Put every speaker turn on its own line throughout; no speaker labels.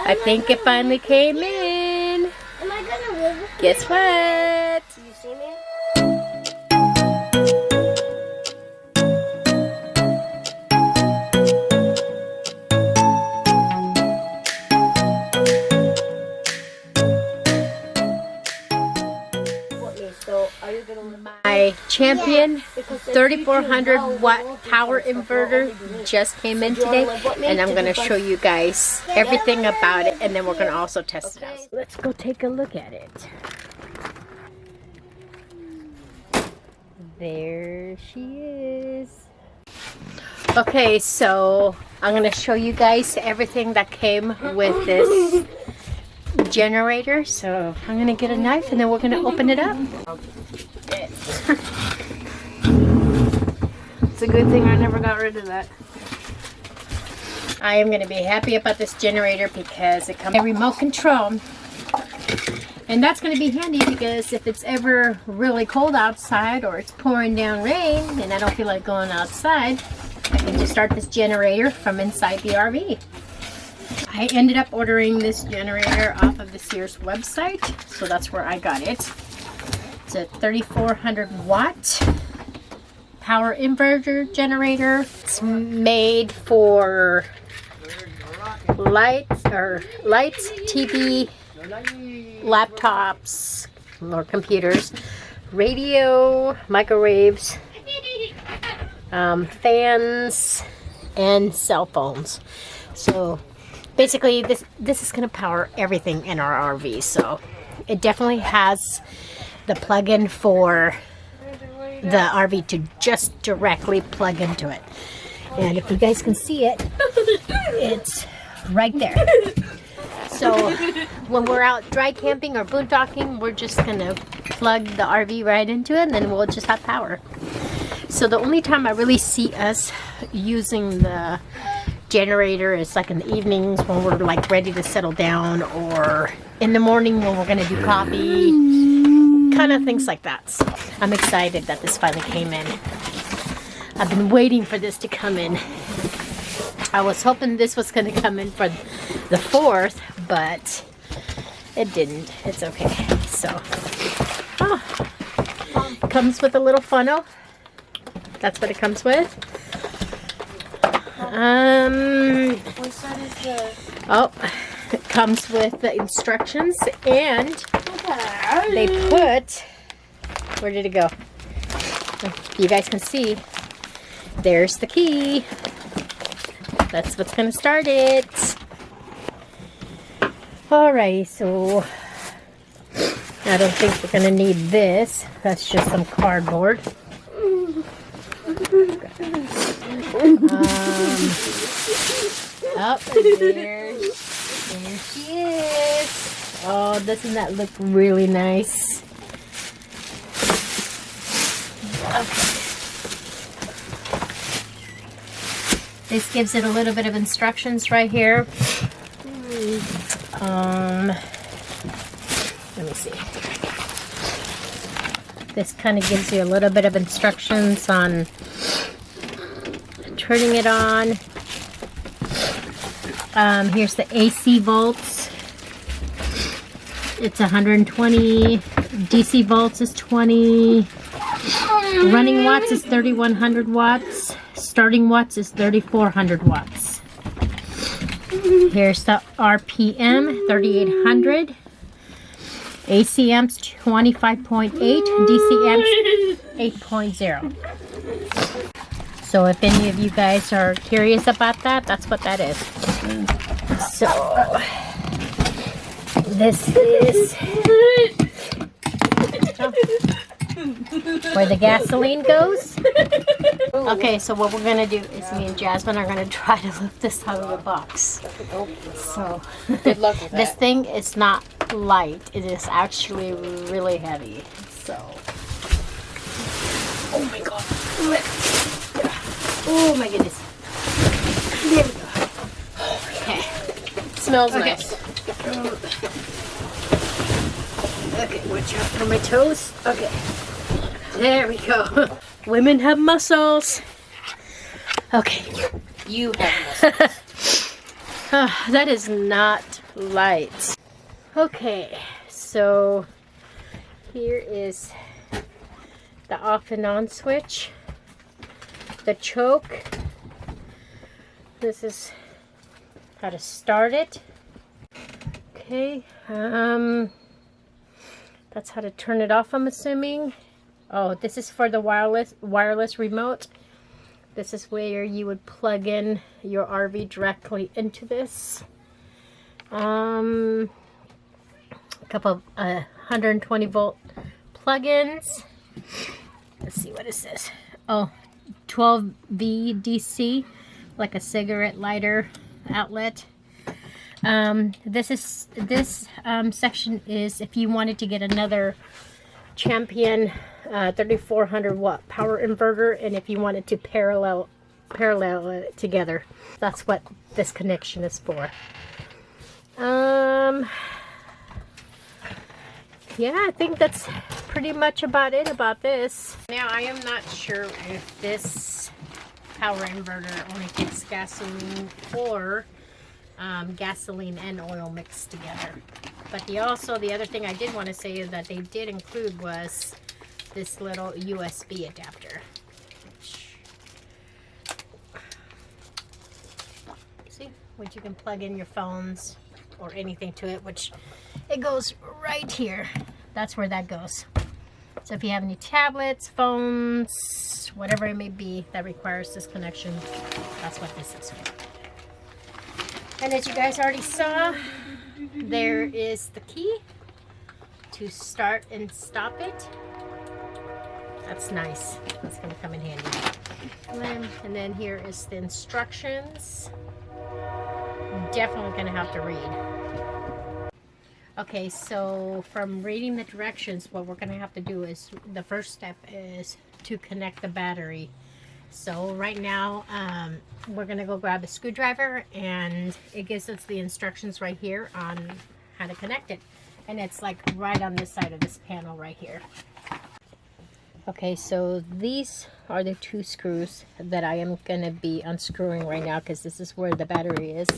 I think it finally came in.
Am I gonna live with
Guess what?
you? See me? So are you gonna
My Champion 3400 watt power inverter just came in today, and I'm going to show you guys everything about it, and then we're going to also test it out. Let's go take a look at it. There she is. Okay, so I'm going to show you guys everything that came with this generator. So I'm going to get a knife and then we're going to open it up.
It's a good thing I never got rid of that.
I am going to be happy about this generator because it comes with a remote control. And that's going to be handy because if it's ever really cold outside or it's pouring down rain and I don't feel like going outside, I can just start this generator from inside the RV. I ended up ordering this generator off of the Sears website, so that's where I got it. It's a 3400 watt power inverter generator. It's made for lights, TV, laptops, or computers, radio, microwaves, fans, and cell phones. So basically this is going to power everything in our RV. So it definitely has the plug-in for the RV to just directly plug into it. And if you guys can see it, it's right there. So when we're out dry camping or boondocking, we're just going to plug the RV right into it and then we'll just have power. So the only time I really see us using the generator is like in the evenings when we're like ready to settle down, or in the morning when we're going to do coffee, kind of things like that. So I'm excited that this finally came in. I've been waiting for this to come in. I was hoping this was going to come in for the 4th, but it didn't. It's okay. So it comes with a little funnel. That's what it comes with. It comes with the instructions, and they put, where did it go? You guys can see, there's the key. That's what's going to start it. Alrighty, so I don't think we're going to need this. That's just some cardboard. There she is. Oh, doesn't that look really nice? Okay. This gives it a little bit of instructions right here. Let me see. This kind of gives you a little bit of instructions on turning it on. Here's the AC volts. It's 120. DC volts is 20. Running watts is 3100 watts. Starting watts is 3400 watts. Here's the RPM, 3800. AC amps 25.8. DC amps 8.0. So if any of you guys are curious about that, that's what that is. So this is where the gasoline goes. Okay, so what we're going to do is me and Jasmine are going to try to lift this out of the box. So
Good luck with that.
This thing is not light. It is actually really heavy. So, oh my god. Oh my goodness. There we go. Okay.
Smells nice.
Okay, watch out for my toes. Okay. There we go. Women have muscles. Okay.
You have muscles.
That is not lights. Okay, so here is the off and on switch, the choke. This is how to start it. Okay, that's how to turn it off, I'm assuming. Oh, this is for the wireless remote. This is where you would plug in your RV directly into this. A couple of 120 volt plugins. Let's see, what is this? Oh, 12V DC, like a cigarette lighter outlet. This section is if you wanted to get another Champion 3400 watt power inverter, and if you wanted to parallel it together. That's what this connection is for. Yeah, I think that's pretty much about it about this. Now, I am not sure if this power inverter only takes gasoline or gasoline and oil mixed together. But the other thing I did want to say is that they did include was this little USB adapter. See, which you can plug in your phones or anything to it, which it goes right here. That's where that goes. So if you have any tablets, phones, whatever it may be that requires this connection, that's what this is for. And as you guys already saw, there is the key to start and stop it. That's nice. That's going to come in handy. And then here is the instructions. Definitely going to have to read. Okay, so from reading the directions, what we're going to have to do is, the first step is to connect the battery. So right now, we're going to go grab a screwdriver, and it gives us the instructions right here on how to connect it. And it's like right on this side of this panel right here. Okay, so these are the two screws that I am going to be unscrewing right now, because this is where the battery is.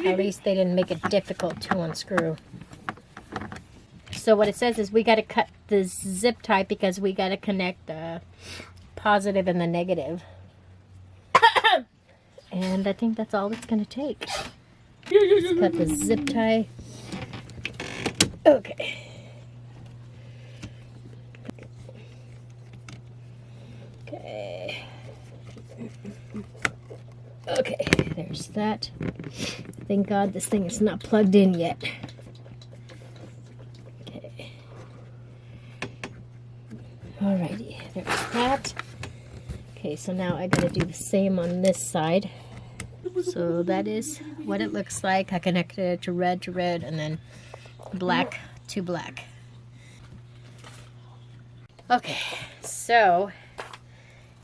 At least they didn't make it difficult to unscrew. So what it says is we got to cut the zip tie because we got to connect the positive and the negative. And I think that's all it's going to take. Just cut the zip tie. Okay. Okay, there's that. Thank God this thing is not plugged in yet. Okay. Alrighty, there's that. Okay, so now I gotta do the same on this side. So that is what it looks like. I connected it to red, and then black to black. Okay, so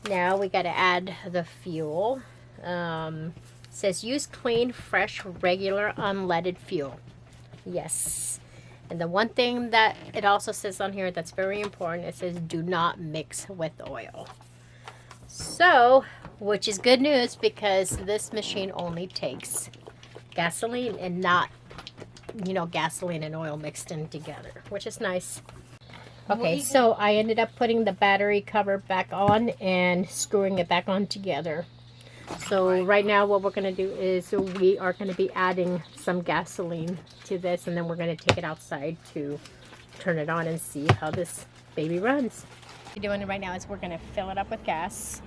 now we got to add the fuel. It says use clean, fresh, regular, unleaded fuel. Yes. And the one thing that it also says on here that's very important, it says do not mix with oil. So, which is good news because this machine only takes gasoline and not, gasoline and oil mixed in together, which is nice. Okay, so I ended up putting the battery cover back on and screwing it back on together. So right now what we're going to do is we are going to be adding some gasoline to this, and then we're going to take it outside to turn it on and see how this baby runs. What we're doing right now is we're going to fill it up with gas,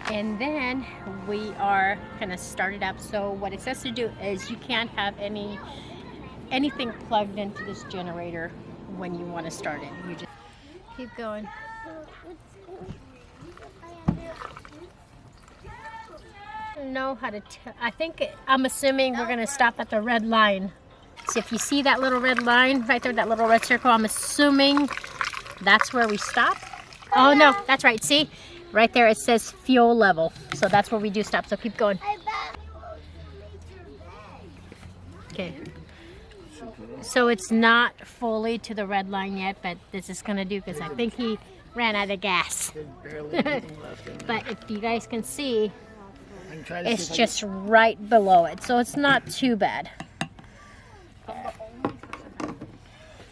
and then we are going to start it up. So what it says to do is you can't have anything plugged into this generator when you want to start it. You just keep going. Know how to I'm assuming we're gonna stop at the red line. So if you see that little red line right there, that little red circle, I'm assuming that's where we stop. Oh no, that's right. See right there, it says fuel level, so that's where we do stop. So keep going. Okay, so it's not fully to the red line yet, but this is gonna do because I think he ran out of gas.
There's barely anything left in there.
But if you guys can see,
I can try to
it's
see if
just right below it, so it's not too bad.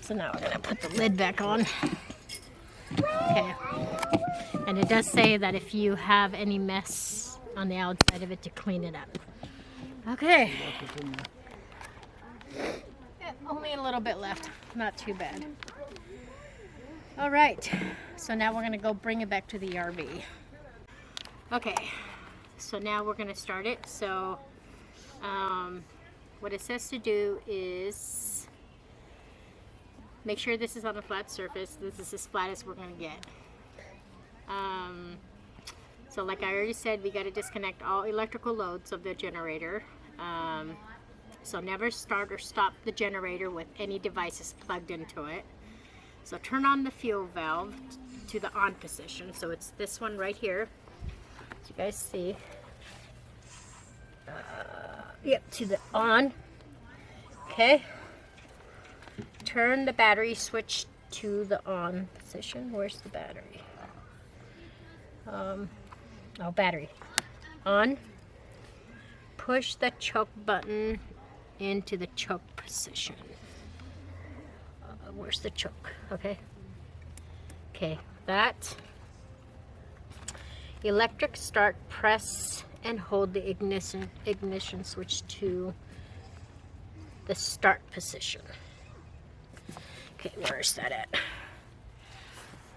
So now we're gonna put the lid back on. Okay. And it does say that if you have any mess on the outside of it, to clean it up. Okay. Yeah, only a little bit left. Not too bad. All right. So now we're gonna go bring it back to the RV. Okay. So now we're gonna start it. So what it says to do is make sure this is on a flat surface. This is as flat as we're gonna get. So like I already said, we got to disconnect all electrical loads of the generator. So never start or stop the generator with any devices plugged into it. So turn on the fuel valve to the on position. So it's this one right here. As you guys see. Yep, to the on. Okay. Turn the battery switch to the on position. Where's the battery? Battery. On. Push the choke button into the choke position. Where's the choke? Okay. Okay, that. Electric start, press and hold the ignition switch to the start position. Okay, where's that at?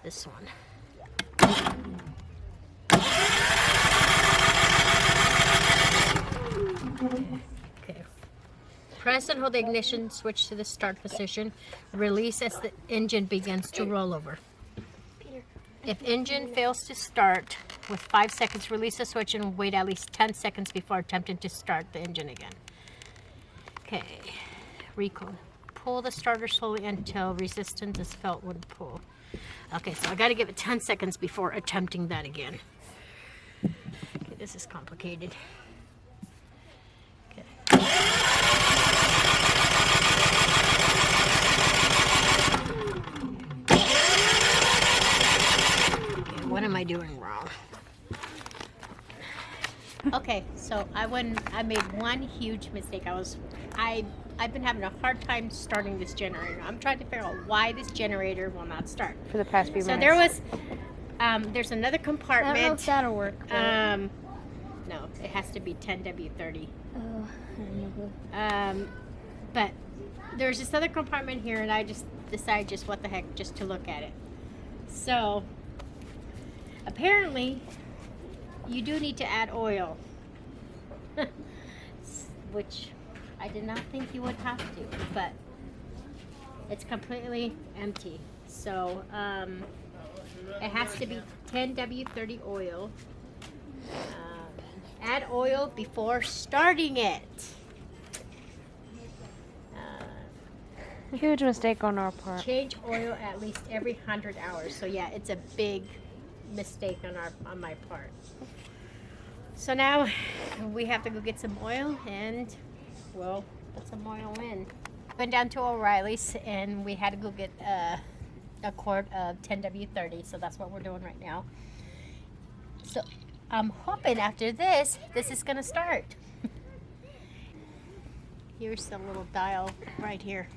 This one. Okay. Press and hold the ignition switch to the start position. Release as the engine begins to roll over. If engine fails to start with 5 seconds, release the switch and wait at least 10 seconds before attempting to start the engine again. Okay. Recoil. Pull the starter slowly until resistance is felt when pulled. Okay, so I got to give it 10 seconds before attempting that again. Okay, this is complicated. Okay. Okay, what am I doing wrong? Okay, so I made one huge mistake. I've been having a hard time starting this generator. I'm trying to figure out why this generator will not start.
For the past few minutes.
So there was, there's another compartment.
I don't know if that'll work.
No, it has to be 10W30.
Oh, I don't know.
But there's this other compartment here, and I just decided, just what the heck, just to look at it. So apparently, you do need to add oil, which I did not think you would have to, but it's completely empty. So it has to be 10W30 oil. Add oil before starting it.
Huge mistake on our part.
Change oil at least every 100 hours. So yeah, it's a big mistake on my part. So now we have to go get some oil and we'll put some oil in. Went down to O'Reilly's and we had to go get a quart of 10W30. So that's what we're doing right now. So I'm hoping after this is gonna start. Here's the little dial right here.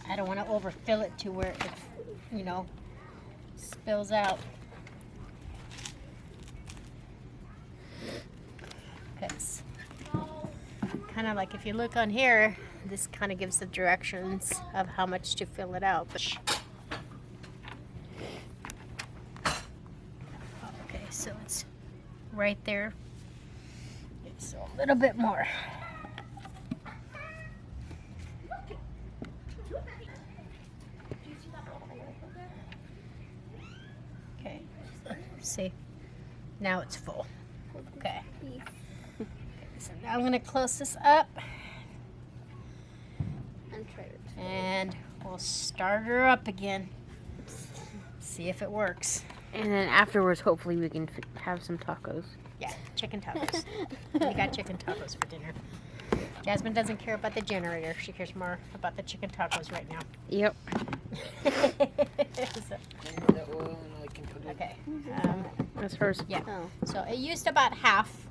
I don't want to overfill it to where it, spills out. Because kind of like if you look on here, this kind of gives the directions of how much to fill it out. Okay, so it's right there. So a little bit more. Okay, see, now it's full. Okay. So now I'm going to close this up and we'll start her up again. See if it works.
And then afterwards, hopefully we can have some tacos.
Yeah, chicken tacos. We got chicken tacos for dinner. Jasmine doesn't care about the generator. She cares more about the chicken tacos right now.
Yep.
That oil and I can put it.
Okay.
That's hers.
Yeah.
Oh.
So it used about half.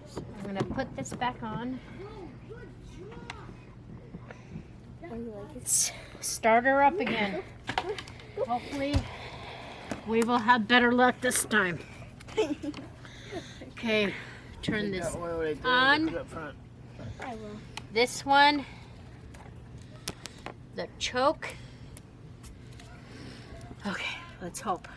So I'm gonna put this back on. Let's start her up again. Hopefully we will have better luck this time. Okay, turn
Take
this
that oil right there,
on.
put it up front.
I will.
This one, the choke. Okay, let's hope.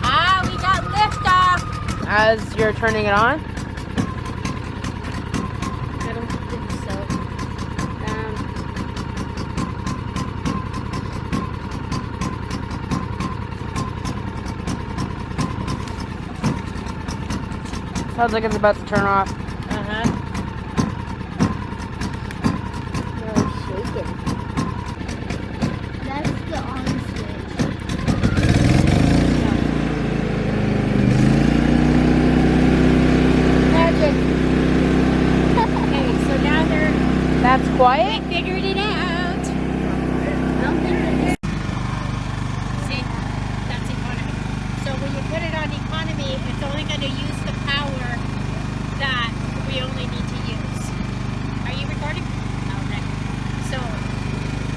Ah, we got liftoff.
As you're turning it on,
I don't think so.
sounds like it's about to turn off.
Uh-huh.
No, shaking. That's the on switch. Magic.
Okay, so now
That's quiet.
they figured it out.
I don't think it is.
See, that's economy. So when you put it on economy, it's only going to use the power that we only need to use. Are you recording? Okay. So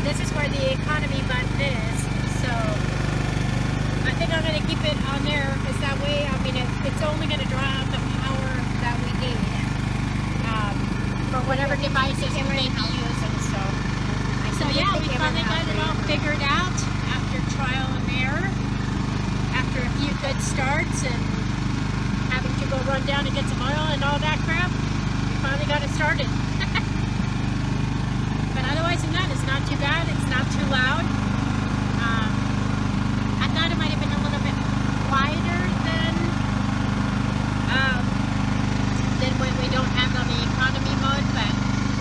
this is where the economy button is. So I think I'm going to keep it on there because that way, I mean, it's only going to draw out the power that we need for whatever devices we may be using. So yeah, we finally got it all figured out after trial and error, after a few good starts and having to go run down and get some oil and all that crap. We finally got it started. But otherwise than that, it's not too bad. It's not too loud. I thought it might have been a little bit quieter than when we don't have it on the economy mode, but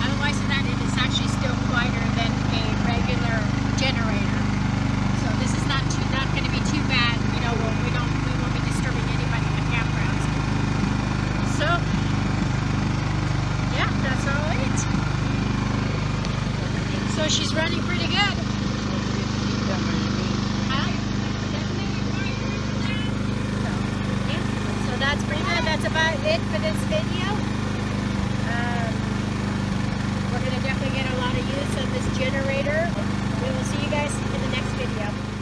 otherwise than that, it is actually still quieter than a regular generator. So this is not going to be too bad. You know, we won't be disturbing anybody in the campgrounds. So yeah, that's all it. So she's running pretty good. Huh? So that's pretty good. That's about it for this video. We're going to definitely get a lot of use of this generator. We will see you guys in the next video.